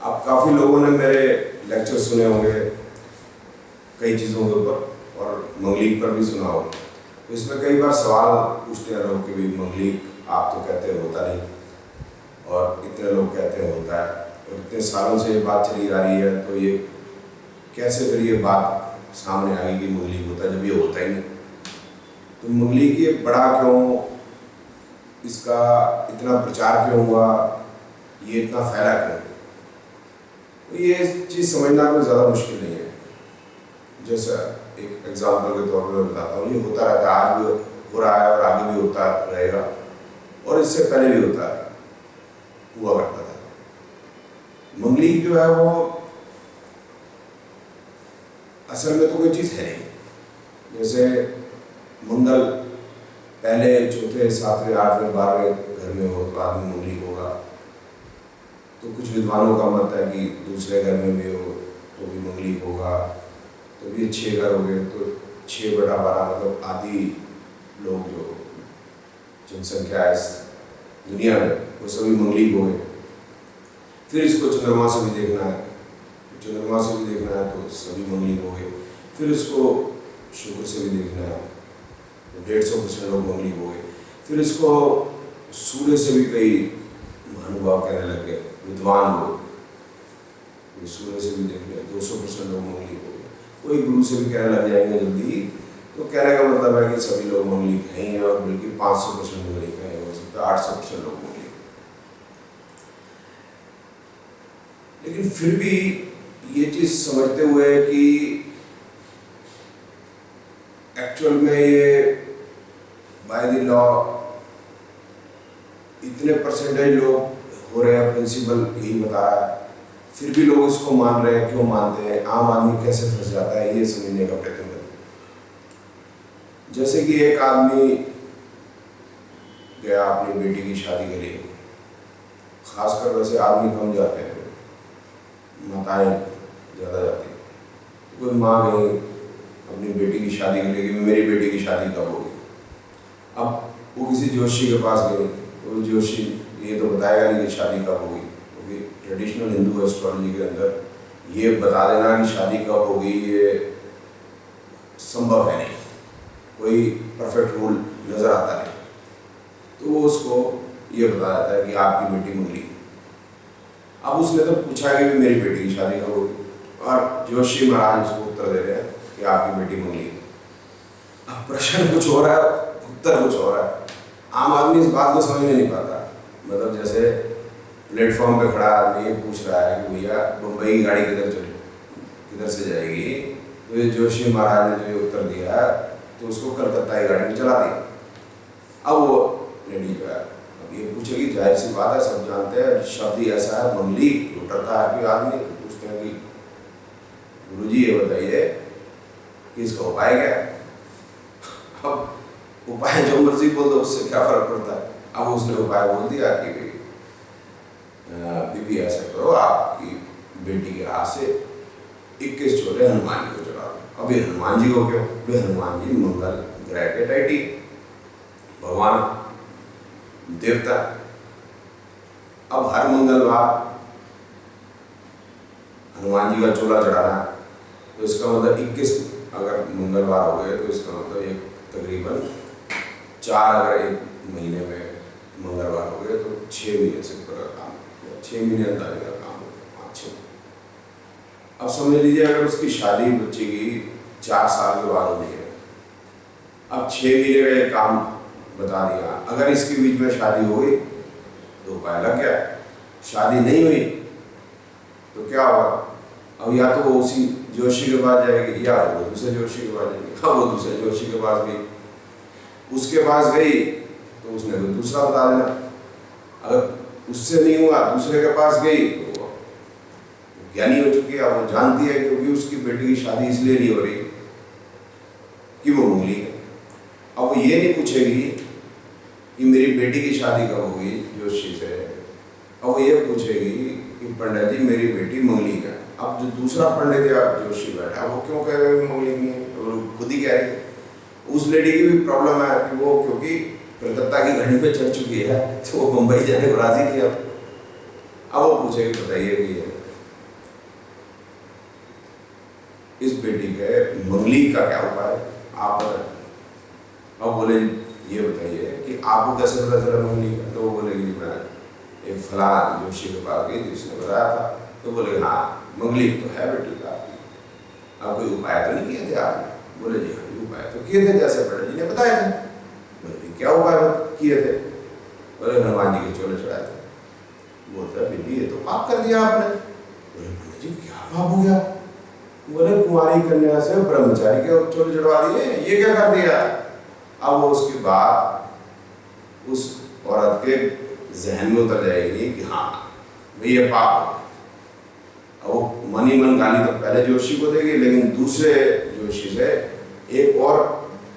आप काफ़ी लोगों ने मेरे लेक्चर सुने होंगे कई चीज़ों के ऊपर और मंगलीक पर भी सुना होगा। तो इसमें कई बार सवाल पूछते हैं लोग कि भाई मंगलीक आप तो कहते हैं होता नहीं और इतने लोग कहते हैं होता है और इतने सालों से ये बात चली आ रही है, तो ये कैसे फिर ये बात सामने आएगी कि मंगलीक होता है जब ये होता ही नहीं। तो मंगलीक ये बड़ा क्यों, इसका इतना प्रचार क्यों हुआ, ये इतना फैला क्यों, तो ये चीज़ समझना कोई ज़्यादा मुश्किल नहीं है। जैसा एक एग्जाम्पल के तौर पर बताता हूँ, ये होता रहता है, आज भी हो रहा है और आगे भी होता रहेगा और इससे पहले भी हुआ करता था। मंगलीक जो है वो असल में तो कोई चीज़ है नहीं। जैसे मंगल पहले चौथे सातवें आठवें बारहवें घर में हो तो आदमी मंगलीक होगा। तो कुछ विद्वानों का मत है कि दूसरे घर में भी हो तो भी मंगलीक होगा। तो भी 6 घर हो गए तो 6/12 मतलब आधी लोग जो जनसंख्या है इस दुनिया में वो सभी मंगलीक हो गए। फिर इसको चंद्रमा से भी देखना है, चंद्रमा से भी देखना है तो सभी मंगलीक हो गए। फिर इसको शुक्र से भी देखना है तो 150% लोग मंगलीक हो गए। फिर इसको सूर्य से भी कई महानुभाव कहने लग गए, विद्वान लोग, सूर्य से भी देख लिया 200% लोग मंगलीक हो गए। कोई गुरु से भी कहने लग जाएंगे जल्दी, तो कहने का मतलब है कि सभी लोग मंगलीक हैं ही हैं और बल्कि 500% मंगलीक हैं, हो सकता है 800% लोग मंगलीक। लेकिन फिर भी ये चीज़ समझते हुए कि एक्चुअल में ये बाय द लॉ इतने परसेंटेज लोग हो रहे हैं, प्रिंसिपल यही बता रहा है, फिर भी लोग इसको मान रहे हैं। क्यों मानते हैं, आम आदमी कैसे फंस जाता है, ये समझने का प्रयत्न करते हैं। जैसे कि एक आदमी गया अपनी बेटी की शादी के लिए, खासकर वैसे आदमी कम जाते हैं, माताएं ज़्यादा जाती हैं। तो कोई माँ गई अपनी बेटी की शादी के लिए कि मेरी बेटी की शादी कब होगी। अब वो किसी जोशी के पास गई तो वो जोशी ये तो बताएगा नहीं कि शादी कब होगी, क्योंकि ट्रेडिशनल हिंदू एस्ट्रोलॉजी के अंदर ये बता देना कि शादी कब होगी ये संभव है नहीं, कोई परफेक्ट रूल नज़र आता नहीं। तो वो उसको ये बता देता है कि आपकी बेटी मंगली। अब उसने तो पूछा कि मेरी बेटी की शादी कब होगी, और जोशी महाराज उसको उत्तर दे रहे हैं कि आपकी बेटी मंगली। अब प्रश्न कुछ हो रहा है, उत्तर कुछ हो रहा है। आम आदमी इस बात को समझ में नहीं पाता। मतलब जैसे प्लेटफॉर्म पे खड़ा आदमी ये पूछ रहा है कि भैया मुंबई की गाड़ी किधर से जाएगी, तो ये जोशी महाराज ने जो उत्तर दिया तो उसको कलकत्ता की गाड़ी में चला दिया। अब वो लेडी जो है अब ये पूछेगी, जाहिर सी बात है, सब जानते हैं शब्द ही ऐसा है मंगलीक, लुटता है कि आदमी। तो पूछते हैं कि गुरुजी ये बताइए कि इसका उपाय क्या है। अब उपाय जो मर्जी बोल दो, उससे क्या फर्क पड़ता है। अब उसने उपाय बोल दिया कि बीबी ऐसा करो, आपकी बेटी के हाथ से 21 छोले हनुमान जी को चढ़ा दो। अभी हनुमान जी को क्यों, भाई हनुमान जी मंगल ग्रह के डाइटी, भगवान देवता। अब हर मंगलवार हनुमान जी का चोला चढ़ाना, तो इसका मतलब 21 अगर मंगलवार हो गए तो इसका मतलब एक तकरीबन 4 अगर एक महीने में मंगलवार हो गए तो 6 महीने से पूरा काम, 6 महीने अंदाजे का काम हो गया, 5-6 महीने। अब समझ लीजिए अगर उसकी शादी बच्चे की 4 साल के बाद होनी है, अब 6 महीने का एक काम बता दिया। अगर इसके बीच में शादी हो गई तो उपाय लग गया, शादी नहीं हुई तो क्या होगा। अब या तो वो उसी जोशी के पास जाएगी या वो दूसरे जोशी के पास जाएगी। हाँ, वो दूसरे जोशी के पास गई, उसके पास गई तो उसने तो दूसरा बता देना। अगर उससे नहीं हुआ, दूसरे के पास गई तो वो ज्ञानी हो चुकी है, वो जानती है क्योंकि उसकी बेटी की शादी इसलिए नहीं हो रही कि वो मंगली है। अब वो ये नहीं पूछेगी कि मेरी बेटी की शादी कब होगी जोशी से, अब वो ये पूछेगी कि पंडित जी मेरी बेटी मंगली है। अब जो दूसरा पंडित या जोशी बैठा वो क्यों कह रहे मंगली नहीं है, वो खुद ही कह रही है। उस लेडी की भी प्रॉब्लम है कि वो क्योंकि कलकत्ता की घड़ी पे चढ़ चुकी है तो वो मुंबई जाने को राजी नहीं। अब वो पूछेगी बताइए कि बेटी के मंगली का क्या उपाय आप बताएं। अब बोले ये बताइए कि आपको कैसे पता चला मंगली का? तो वो बोलेगी मैं एक फला जोशी के पास गई थी, उसने बताया था। तो बोले हाँ मंगली तो है बेटी का आपकी, आप कोई उपाय तो नहीं किए थे आपने? बोले जी हाँ उपाय तो किए थे, जैसे पंडित जी ने बताया था। बोले क्या उपाय किए थे? बोले हनुमान जी के चोले चढ़ाए थे। बोलता है बेटी ये तो पाप कर दिया आपने। बोले पंडित जी क्या पाप हो गया? बोले कुंवारी कन्या से ब्रह्मचारी के चोले चढ़वा दिए, ये क्या कर दिया? अब वो उसके बाद उस औरत के जहन में उतर जाएगी कि हाँ भाई ये पाप। अब वो मन ही मन गाली तो पहले जोशी को देगी, लेकिन दूसरे जोशी से एक और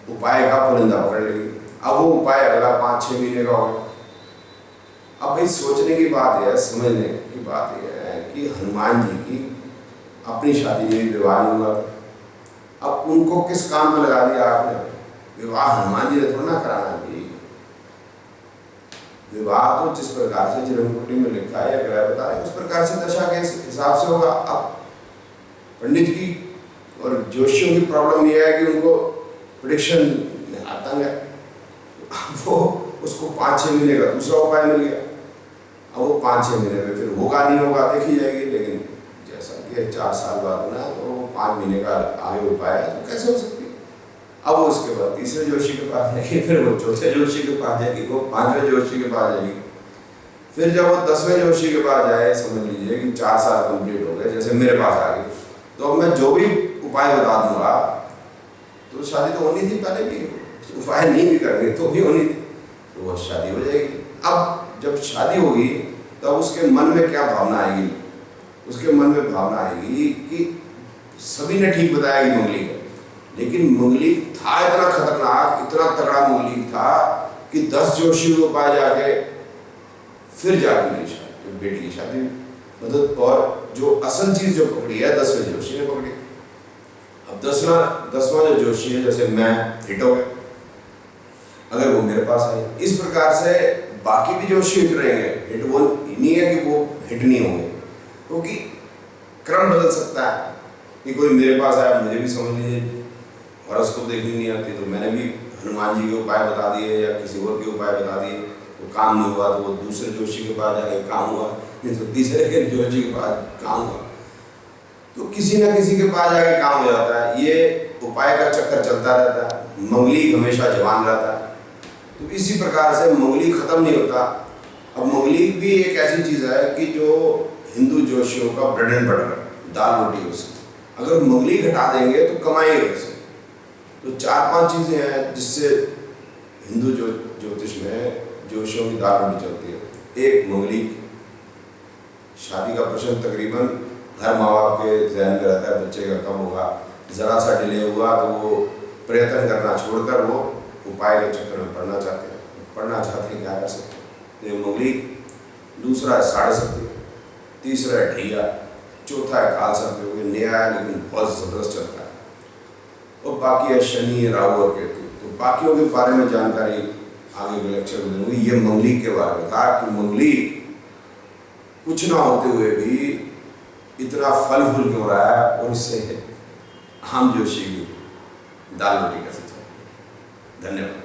उपाय का पुलिंदा पकड़ लेगी। अब वो उपाय अगला 5-6 महीने का होगा। अब भाई सोचने की बात है, समझने की बात यह है कि हनुमान जी की अपनी शादी नहीं, विवाह नहीं हुआ। अब उनको किस काम में लगा दिया आपने? विवाह हनुमान जी ने थोड़ा ना कराना भी। विवाह तो जिस प्रकार से जन्मकुटी में लिखा है या ग्रह बता रहे उस प्रकार से दशा के हिसाब से होगा। अब पंडित की और जोशियों की प्रॉब्लम यह है कि उनको प्रेडिक्शन में आतंक है। वो उसको 5-6 महीने का दूसरा उपाय मिल गया। अब वो 5-6 महीने में फिर होगा नहीं होगा देखी जाएगी, लेकिन जैसा कि 4 साल बाद होना है तो 5 महीने का आगे उपाय है तो कैसे हो सकती है? अब वो उसके बाद तीसरे जोशी के पास जाएगी, फिर वो चौथे जोशी के पास जाएगी, वो 5वें जोशी के पास जाएगी। फिर जब वो 10वें जोशी के पास जाए, समझ लीजिए कि 4 साल कंप्लीट हो गए, जैसे मेरे पास आ गई, तो अब मैं जो भी उपाय बता दूंगा तो शादी तो होनी थी पहले भी, उपाय नहीं भी करेंगे तो भी होनी थी, तो वो शादी हो जाएगी। अब जब शादी होगी तब उसके मन में क्या भावना आएगी? उसके मन में भावना आएगी कि सभी ने ठीक बताया कि मंगली को, लेकिन मंगली था इतना खतरनाक, इतना तगड़ा मंगली था कि 10 जोशी को पाए जाके फिर जाके मेरी शादी, बेटी की शादी मतलब। और जो असल चीज जो पकड़ी है 10वें जोशी ने पकड़ी। अब 10वां जो जोशी है, जैसे मैं हिट हो गया अगर वो मेरे पास आए, इस प्रकार से बाकी भी जोशी हिट रहेंगे। हिट वो नहीं है कि वो हिट नहीं होंगे, क्योंकि क्रम बदल सकता है कि कोई मेरे पास आया, मुझे भी समझ लीजिए हॉरोस्कोप देखनी नहीं आती तो मैंने भी हनुमान जी के उपाय बता दिए या किसी और के उपाय बता दिए, तो काम नहीं हुआ तो वो दूसरे जोशी के पास जाके काम हुआ, नहीं तो तीसरे के जोशी के पास काम हुआ। तो किसी न किसी के पास जाके काम हो जाता है। ये उपाय का चक्कर चलता रहता है, मंगली हमेशा जवान रहता है। तो इसी प्रकार से मंगली खत्म नहीं होता। अब मंगली भी एक ऐसी चीज़ है कि जो हिंदू जोशियों का ब्रेड एंड बटर, दाल रोटी उसकी, अगर मंगली घटा देंगे तो कमाएंगे कैसे? तो 4-5 चीज़ें हैं जिससे हिंदू ज्योतिष में जोशियों की दाल रोटी चलती है। एक मंगली, शादी का प्रश्न तकरीबन हर माँ बाप के जहन में रहता है बच्चे का कब होगा। ज़रा सा डिले हुआ तो वो प्रयत्न करना छोड़कर वो उपाय के चक्कर में पढ़ना चाहते हैं, क्या कर सकते हैं? मंगली। दूसरा है साढ़े सत्य, तीसरा है ढैया, चौथा है काल सर्प, नया है लेकिन बहुत ज़बरदस्त चलता है, और बाकी है शनि, राहु और केतु। तो बाकियों के बारे में जानकारी आगे के लेक्चर में दूंगी। ये मंगली के बारे में था कि मंगली कुछ ना होते हुए भी इतना फल फूल क्यों रहा है, और इससे हम जोशी की दाल रोटी कैसे चल। धन्यवाद।